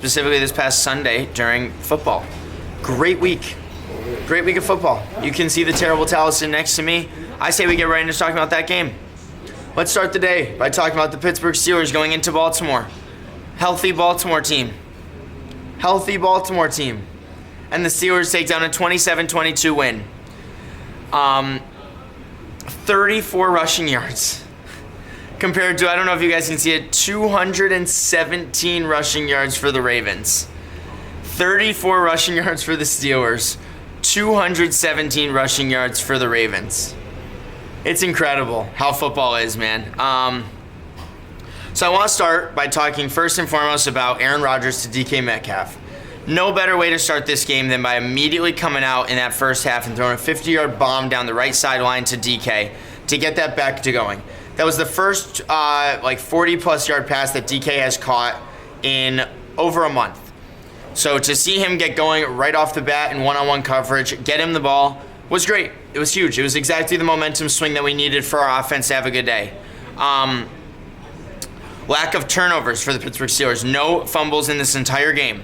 specifically this past Sunday during football. Great week. Great week of football. You can see the terrible Talisman next to me. I say we get right into talking about that game. Let's start the day by talking about the Pittsburgh Steelers going into Baltimore. Healthy Baltimore team. Healthy Baltimore team. And the Steelers take down a 27-22 win. 34 rushing yards. Compared to, I don't know if you guys can see it, 217 rushing yards for the Ravens. 34 rushing yards for the Steelers. 217 rushing yards for the Ravens. It's incredible how football is, man. So I want to start by talking first and foremost about Aaron Rodgers to DK Metcalf. No better way to start this game than by immediately coming out in that first half and throwing a 50-yard bomb down the right sideline to DK to get that back to going. That was the first 40-plus yard pass that DK has caught in over a month. So to see him get going right off the bat in one-on-one coverage, get him the ball, was great. It was huge. It was exactly the momentum swing that we needed for our offense to have a good day. Lack of turnovers for the Pittsburgh Steelers. No fumbles in this entire game.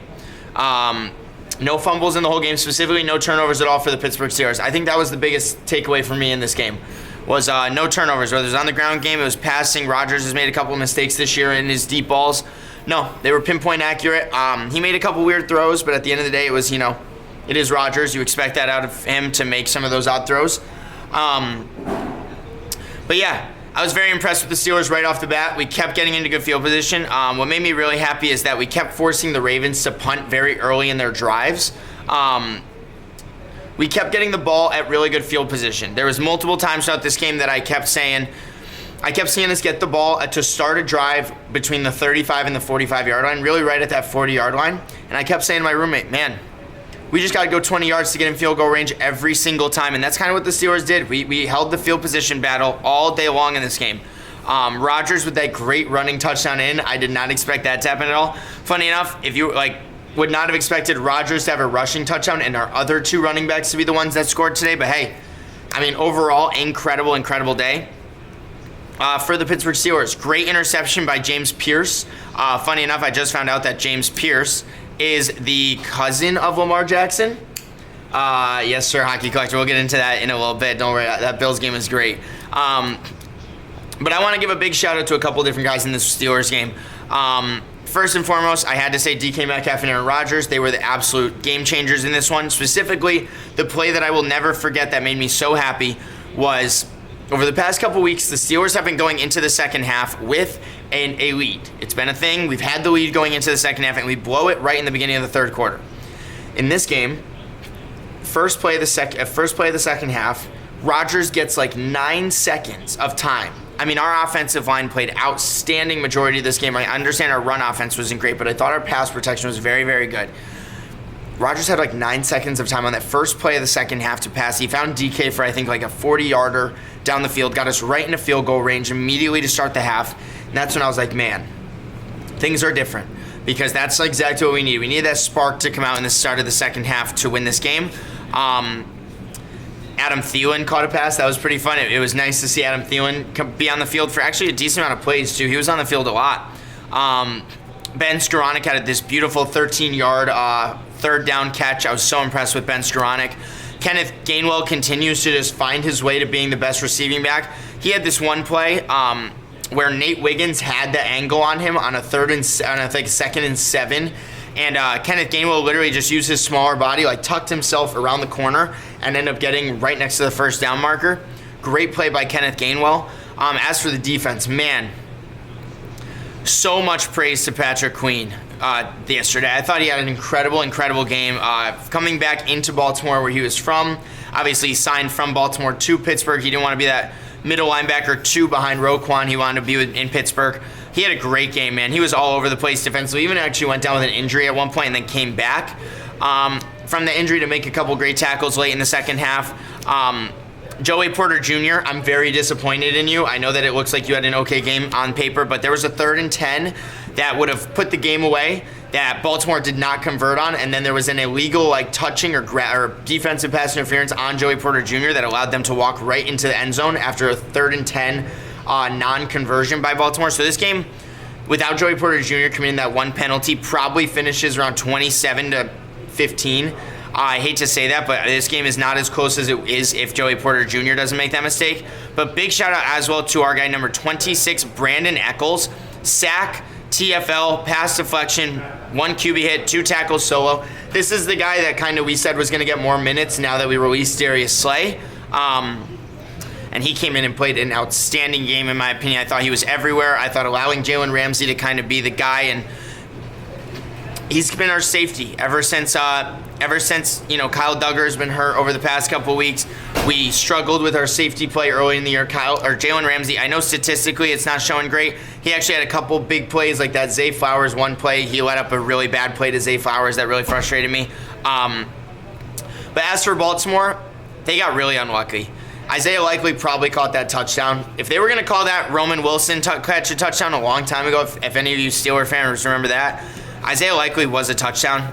No fumbles in the whole game, specifically no turnovers at all for the Pittsburgh Steelers. I think that was the biggest takeaway for me in this game, was no turnovers. Whether it was on the ground game, it was passing. Rodgers has made a couple of mistakes this year in his deep balls. No, they were pinpoint accurate. He made a couple weird throws, but at the end of the day, it was, it is Rodgers. You expect that out of him to make some of those odd throws. But yeah, I was very impressed with the Steelers right off the bat. We kept getting into good field position. What made me really happy is that we kept forcing the Ravens to punt very early in their drives. We kept getting the ball at really good field position. There was multiple times throughout this game that I kept seeing us get the ball to start a drive between the 35 and the 45-yard line, really right at that 40-yard line. And I kept saying to my roommate, man, we just got to go 20 yards to get in field goal range every single time. And that's kind of what the Steelers did. We held the field position battle all day long in this game. Rodgers with that great running touchdown in. I did not expect that to happen at all. Funny enough, if you would not have expected Rodgers to have a rushing touchdown and our other two running backs to be the ones that scored today. But hey, overall, incredible day. For the Pittsburgh Steelers, great interception by James Pierce. Funny enough, I just found out that James Pierce is the cousin of Lamar Jackson. Yes, sir, Hockey Collector. We'll get into that in a little bit. Don't worry, that Bills game is great. But I want to give a big shout out to a couple different guys in this Steelers game. First and foremost, I had to say DK Metcalf and Aaron Rodgers. They were the absolute game changers in this one. Specifically, the play that I will never forget that made me so happy was, over the past couple weeks, the Steelers have been going into the second half with a lead. It's been a thing. We've had the lead going into the second half, and we blow it right in the beginning of the third quarter. In this game, first play of the second half, Rodgers gets 9 seconds of time. Our offensive line played outstanding majority of this game. I understand our run offense wasn't great, but I thought our pass protection was very, very good. Rodgers had 9 seconds of time on that first play of the second half to pass. He found DK for, a 40-yarder down the field, got us right into field goal range immediately to start the half. And that's when I was like, man, things are different, because that's exactly what we need. We need that spark to come out in the start of the second half to win this game. Adam Thielen caught a pass. That was pretty fun. It was nice to see Adam Thielen be on the field for actually a decent amount of plays, too. He was on the field a lot. Ben Skoranek had this beautiful 13-yard third down catch. I was so impressed with Ben Skoranek. Kenneth Gainwell continues to just find his way to being the best receiving back. He had this one play where Nate Wiggins had the angle on him on a second and 7. And Kenneth Gainwell literally just used his smaller body, tucked himself around the corner and ended up getting right next to the first down marker. Great play by Kenneth Gainwell. As for the defense, man, so much praise to Patrick Queen yesterday. I thought he had an incredible game. Coming back into Baltimore, where he was from. Obviously, he signed from Baltimore to Pittsburgh. He didn't want to be that middle linebacker 2 behind Roquan. He wanted to be in Pittsburgh. He had a great game, man. He was all over the place defensively. Even actually went down with an injury at one point and then came back from the injury to make a couple great tackles late in the second half. Joey Porter Jr., I'm very disappointed in you. I know that it looks like you had an okay game on paper, but there was a 3rd and 10 that would have put the game away that Baltimore did not convert on, and then there was an illegal touching or defensive pass interference on Joey Porter Jr. that allowed them to walk right into the end zone after a 3rd and 10 non-conversion by Baltimore. So this game without Joey Porter Jr. committing that one penalty, probably finishes around 27-15. I hate to say that, but this game is not as close as it is if Joey Porter Jr. doesn't make that mistake. But big shout out as well to our guy number 26, Brandon Eccles. Sack, TFL, pass deflection, 1 QB hit, 2 tackles solo. This is the guy that kind of we said was going to get more minutes now that we released Darius Slay. And he came in and played an outstanding game, in my opinion. I thought he was everywhere. I thought allowing Jalen Ramsey to kind of be the guy, and he's been our safety ever since Kyle Duggar has been hurt over the past couple of weeks. We struggled with our safety play early in the year. Jalen Ramsey, I know statistically it's not showing great. He actually had a couple big plays like that Zay Flowers one play. He let up a really bad play to Zay Flowers that really frustrated me. But as for Baltimore, they got really unlucky. Isaiah Likely probably caught that touchdown. If they were going to call that Roman Wilson catch a touchdown a long time ago, if any of you Steeler fans remember that, Isaiah Likely was a touchdown.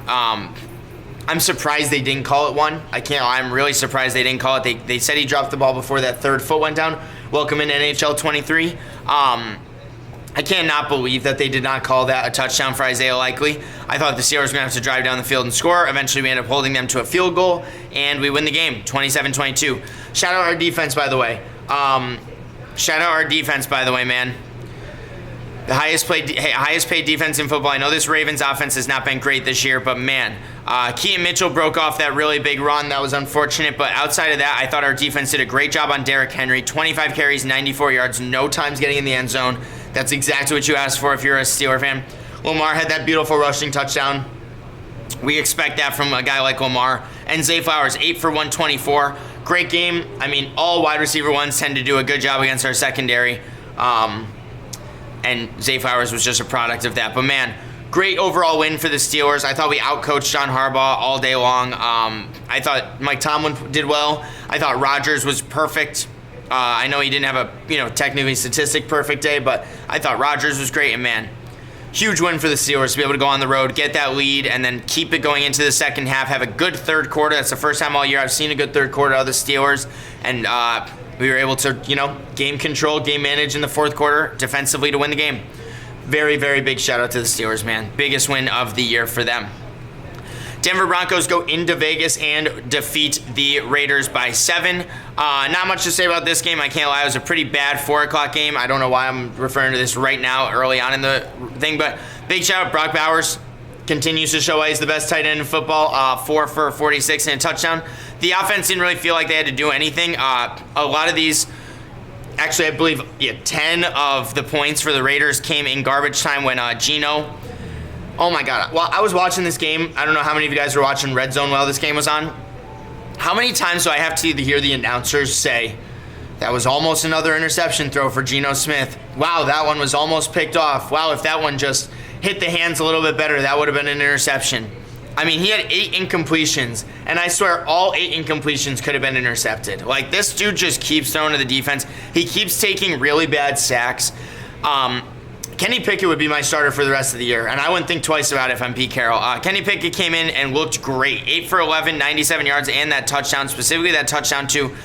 I'm surprised they didn't call it one. I'm really surprised they didn't call it. They said he dropped the ball before that third foot went down. Welcome in NHL 23. I cannot believe that they did not call that a touchdown for Isaiah Likely. I thought the Steelers were going to have to drive down the field and score. Eventually, we ended up holding them to a field goal, and we win the game, 27-22. Shout out our defense, by the way. Man. The highest paid defense in football. I know this Ravens offense has not been great this year, but man, Keaton Mitchell broke off that really big run. That was unfortunate, but outside of that, I thought our defense did a great job on Derrick Henry. 25 carries, 94 yards, no times getting in the end zone. That's exactly what you asked for if you're a Steeler fan. Lamar had that beautiful rushing touchdown. We expect that from a guy like Lamar. And Zay Flowers, 8 for 124. Great game. I mean, all wide receiver ones tend to do a good job against our secondary. And Zay Flowers was just a product of that. But man, great overall win for the Steelers. I thought we outcoached John Harbaugh all day long. I thought Mike Tomlin did well. I thought Rodgers was perfect. I know he didn't have a technically statistic perfect day, but I thought Rodgers was great. And man, huge win for the Steelers to be able to go on the road, get that lead, and then keep it going into the second half. Have a good third quarter. That's the first time all year I've seen a good third quarter out of the Steelers. And we were able to, game control, game manage in the fourth quarter defensively to win the game. Very, very big shout out to the Steelers, man. Biggest win of the year for them. Denver Broncos go into Vegas and defeat the Raiders by 7. Not much to say about this game. I can't lie. It was a pretty bad 4 o'clock game. I don't know why I'm referring to this right now early on in the thing, but big shout out. Brock Bowers continues to show why he's the best tight end in football. 4 for 46 and a touchdown. The offense didn't really feel like they had to do anything. A lot of these, actually I believe 10 of the points for the Raiders came in garbage time when Geno. Oh my God. Well, I was watching this game. I don't know how many of you guys were watching Red Zone while this game was on. How many times do I have to hear the announcers say, that was almost another interception throw for Geno Smith. Wow, that one was almost picked off. Wow, if that one just hit the hands a little bit better, that would have been an interception. I mean, he had 8 incompletions, and I swear all 8 incompletions could have been intercepted. Like, this dude just keeps throwing to the defense. He keeps taking really bad sacks. Kenny Pickett would be my starter for the rest of the year, and I wouldn't think twice about it if I'm Pete Carroll. Kenny Pickett came in and looked great. 8 for 11, 97 yards, and that touchdown, specifically that touchdown to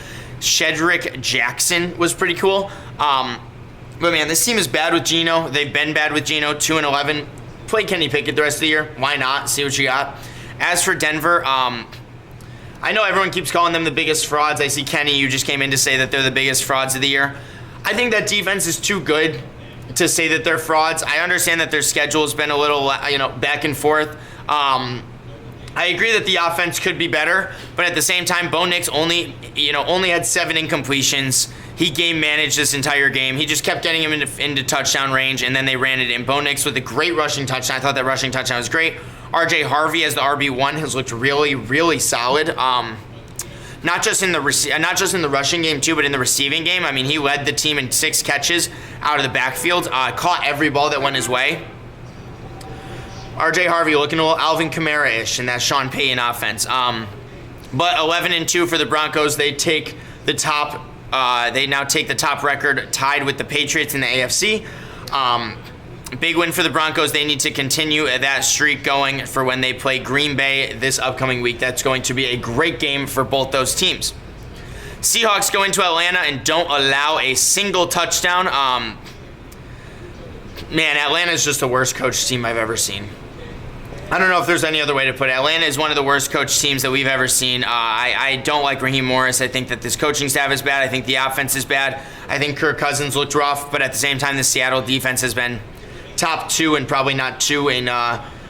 Shedrick Jackson was pretty cool. But man, this team is bad with Geno. They've been bad with Geno, 2-11. Play Kenny Pickett the rest of the year. Why not? See what you got. As for Denver, I know everyone keeps calling them the biggest frauds. I see Kenny, you just came in to say that they're the biggest frauds of the year. I think that defense is too good to say that they're frauds. I understand that their schedule has been a little, back and forth. I agree that the offense could be better, but at the same time, Bo Nix only had 7 incompletions. He game managed this entire game. He just kept getting him into touchdown range, and then they ran it in. Bo Nix with a great rushing touchdown. I thought that rushing touchdown was great. RJ Harvey as the RB1 has looked really, really solid. Not just in the rushing game too, but in the receiving game. I mean, he led the team in 6 catches out of the backfield. Caught every ball that went his way. RJ Harvey looking a little Alvin Kamara-ish in that Sean Payton offense. But 11-2 for the Broncos. They take the top. They now take the top record, tied with the Patriots in the AFC. Big win for the Broncos. They need to continue that streak going for when they play Green Bay this upcoming week. That's going to be a great game for both those teams. Seahawks go into Atlanta and don't allow a single touchdown. Man, Atlanta is just the worst coach team I've ever seen. I don't know if there's any other way to put it. Atlanta is one of the worst coach teams that we've ever seen. I don't like Raheem Morris. I think that this coaching staff is bad. I think the offense is bad. I think Kirk Cousins looked rough, but at the same time, the Seattle defense has been top 2 and probably not 2 in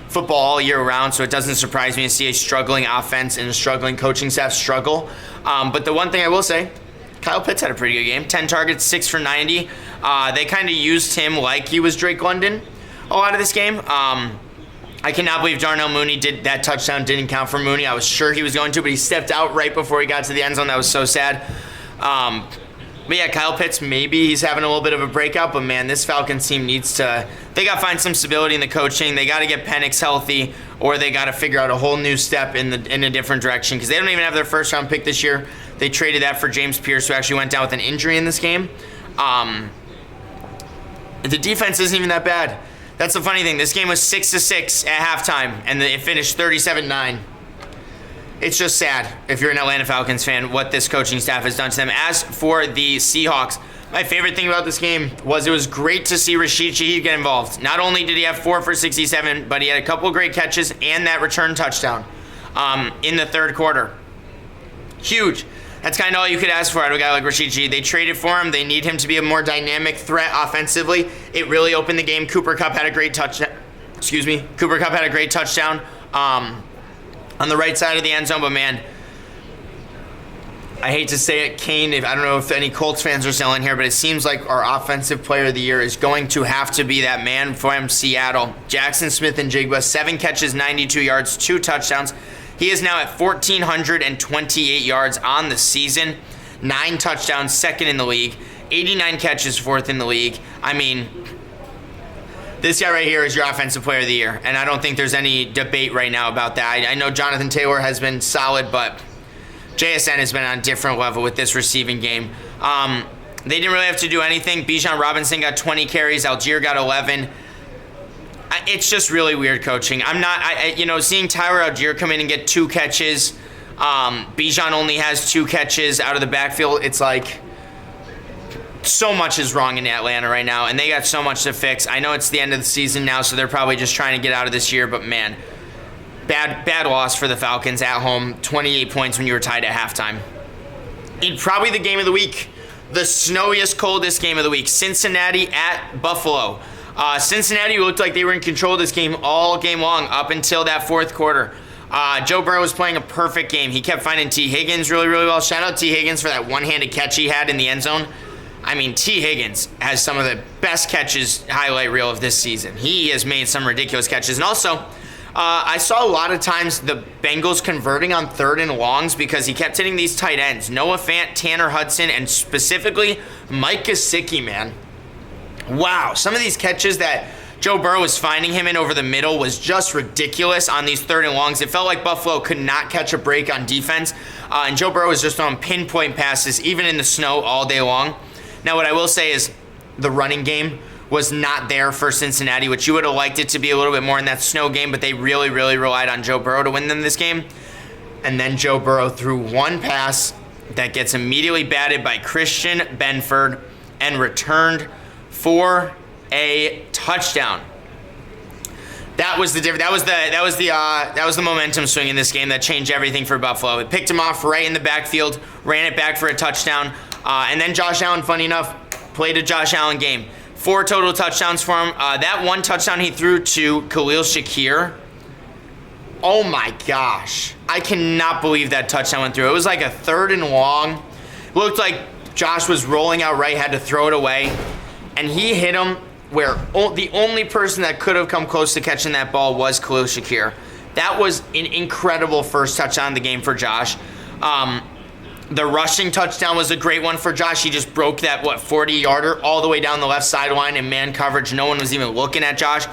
football all year round, so it doesn't surprise me to see a struggling offense and a struggling coaching staff struggle. But the one thing I will say, Kyle Pitts had a pretty good game. 10 targets, 6 for 90. They kind of used him like he was Drake London a lot of this game. I cannot believe Darnell Mooney did that touchdown. Didn't count for Mooney. I was sure he was going to, but he stepped out right before he got to the end zone. That was so sad. But yeah, Kyle Pitts, maybe he's having a little bit of a breakout, but man, this Falcons team needs to, they got to find some stability in the coaching. They got to get Penix healthy, or they got to figure out a whole new step in a different direction, because they don't even have their first round pick this year. They traded that for James Pierce, who actually went down with an injury in this game. The defense isn't even that bad. That's the funny thing. This game was 6-6 at halftime, and it finished 37-9. It's just sad, if you're an Atlanta Falcons fan, what this coaching staff has done to them. As for the Seahawks, my favorite thing about this game was it was great to see Rashid Shaheed get involved. Not only did he have 4 for 67, but he had a couple great catches and that return touchdown in the third quarter. Huge. That's kind of all you could ask for out of a guy like Rashid Shaheed. They traded for him. They need him to be a more dynamic threat offensively. It really opened the game. Cooper Kupp had a great touchdown. Cooper Kupp had a great touchdown on the right side of the end zone. But man, I hate to say it, Kane, I don't know if any Colts fans are still in here, but it seems like our offensive player of the year is going to have to be that man from Seattle. Jackson Smith-Njigba, 7 catches, 92 yards, 2 touchdowns. He is now at 1,428 yards on the season, 9 touchdowns, second in the league, 89 catches, 4th in the league. I mean, this guy right here is your offensive player of the year, and I don't think there's any debate right now about that. I know Jonathan Taylor has been solid, but JSN has been on a different level with this receiving game. They didn't really have to do anything. Bijan Robinson got 20 carries. Algier got 11. It's just really weird coaching. Seeing Tyler Algier come in and get 2 catches. Bijan only has 2 catches out of the backfield. It's like so much is wrong in Atlanta right now, and they got so much to fix. I know it's the end of the season now, so they're probably just trying to get out of this year, but man, bad loss for the Falcons at home. 28 points when you were tied at halftime. Probably the game of the week. The snowiest, coldest game of the week. Cincinnati at Buffalo. Cincinnati looked like they were in control of this game all game long up until that fourth quarter. Joe Burrow was playing a perfect game. He kept finding T. Higgins really, really well. Shout out T. Higgins for that one-handed catch he had in the end zone. I mean, T. Higgins has some of the best catches highlight reel of this season. He has made some ridiculous catches. And also, I saw a lot of times the Bengals converting on 3rd and longs because he kept hitting these tight ends. Noah Fant, Tanner Hudson, and specifically Mike Gesicki, man. Wow, some of these catches that Joe Burrow was finding him in over the middle was just ridiculous on these 3rd and longs. It felt like Buffalo could not catch a break on defense, and Joe Burrow was just on pinpoint passes, even in the snow all day long. Now, what I will say is the running game was not there for Cincinnati, which you would have liked it to be a little bit more in that snow game, but they really, really relied on Joe Burrow to win them this game. And then Joe Burrow threw one pass that gets immediately batted by Christian Benford and returned for a touchdown. That was the momentum swing in this game that changed everything for Buffalo. It picked him off right in the backfield, ran it back for a touchdown, and then Josh Allen, funny enough, played a Josh Allen game. 4 total touchdowns for him. That one touchdown he threw to Khalil Shakir. Oh my gosh. I cannot believe that touchdown went through. It was like a 3rd and long. Looked like Josh was rolling out right, had to throw it away. And he hit him where the only person that could have come close to catching that ball was Khalil Shakir. That was an incredible first touchdown of the game for Josh. The rushing touchdown was a great one for Josh. He just broke that, 40-yarder all the way down the left sideline in man coverage. No one was even looking at Josh.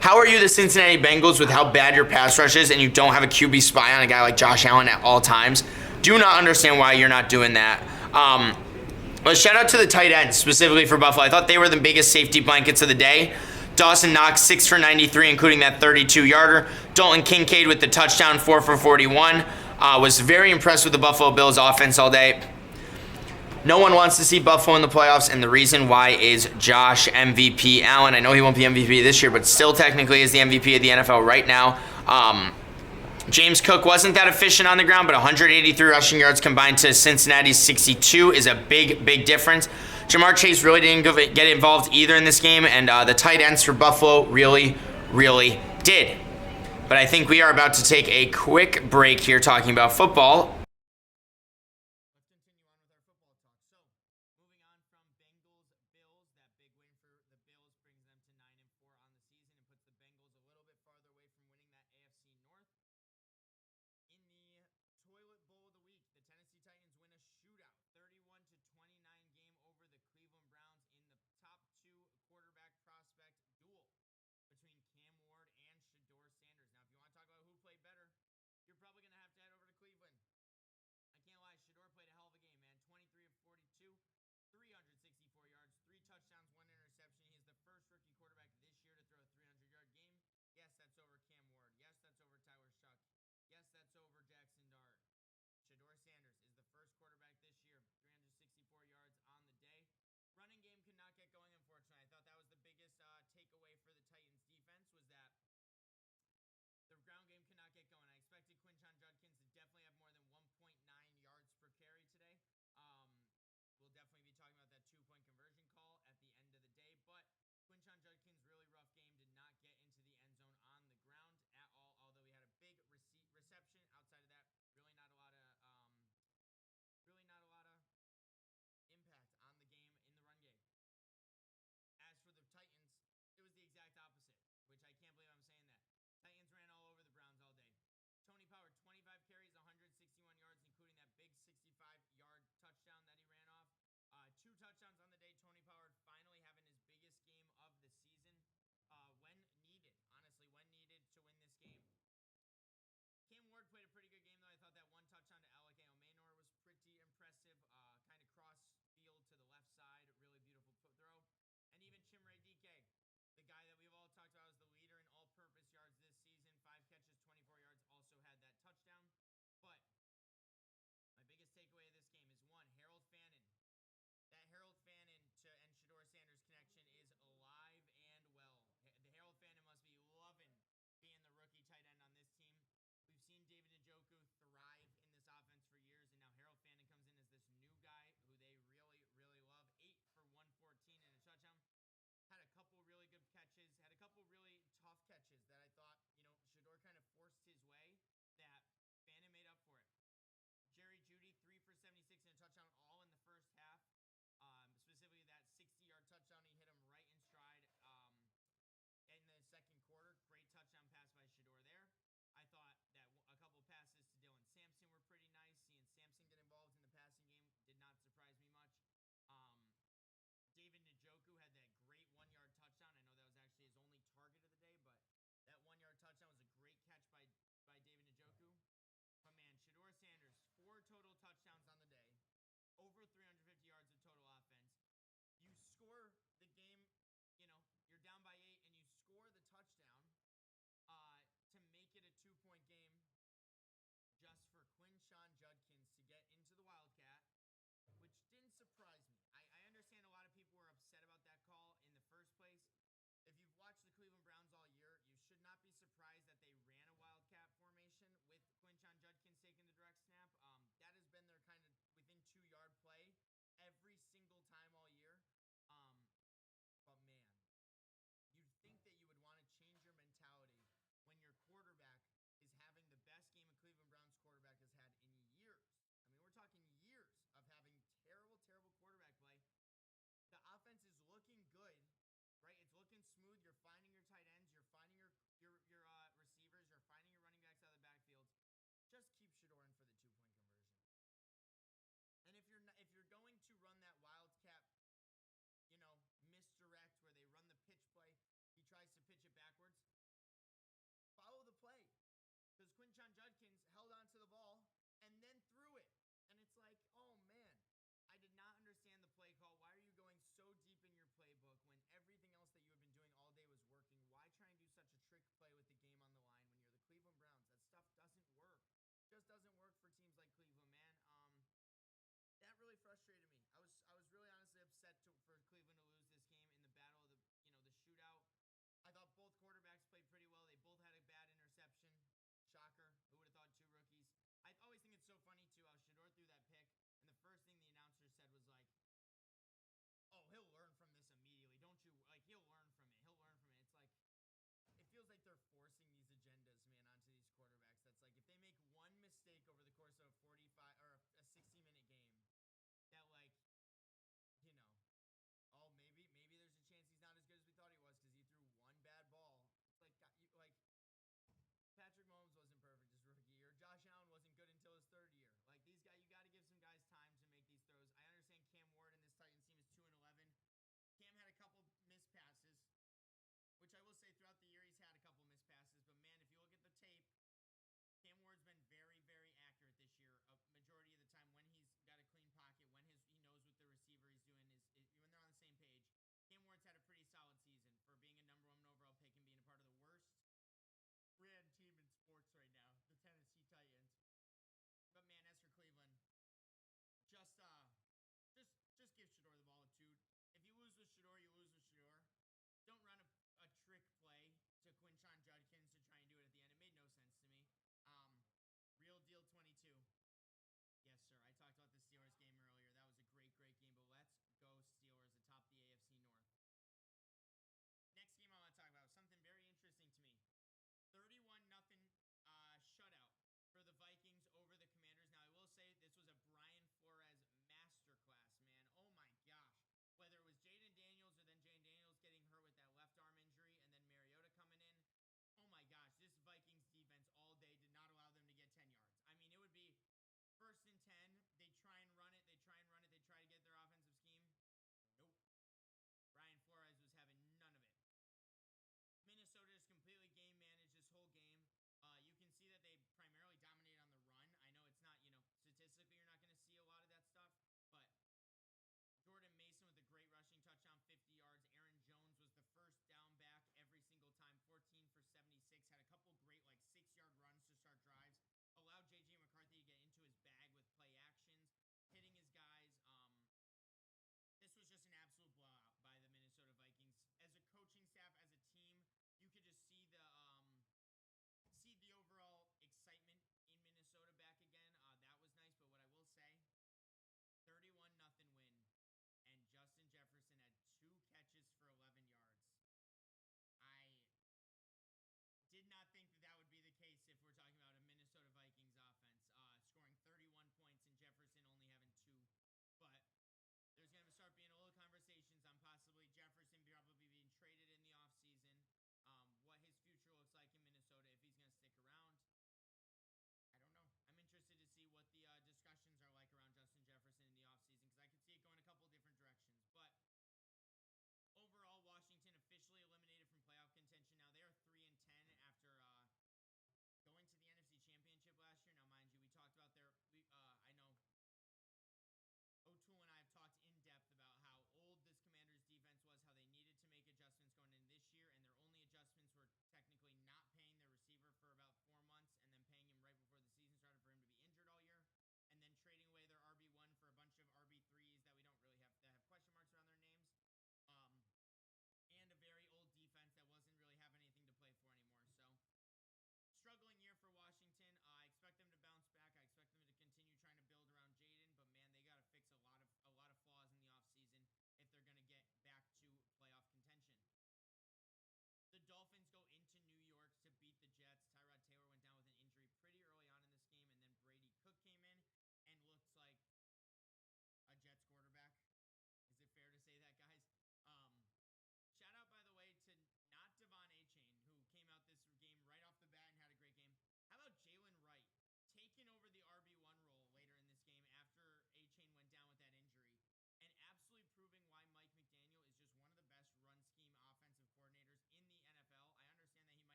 How are you the Cincinnati Bengals with how bad your pass rush is and you don't have a QB spy on a guy like Josh Allen at all times? Do not understand why you're not doing that. But shout out to the tight ends, specifically for Buffalo. I thought they were the biggest safety blankets of the day. Dawson Knox, 6 for 93, including that 32-yarder. Dalton Kincaid with the touchdown, 4 for 41. Was very impressed with the Buffalo Bills offense all day. No one wants to see Buffalo in the playoffs, and the reason why is Josh MVP Allen. I know he won't be MVP this year, but still technically is the MVP of the NFL right now. James Cook wasn't that efficient on the ground, but 183 rushing yards combined to Cincinnati's 62 is a big difference. Jamar Chase really didn't get involved either in this game, and the tight ends for Buffalo really did. But I think we are about to take a quick break here talking about football.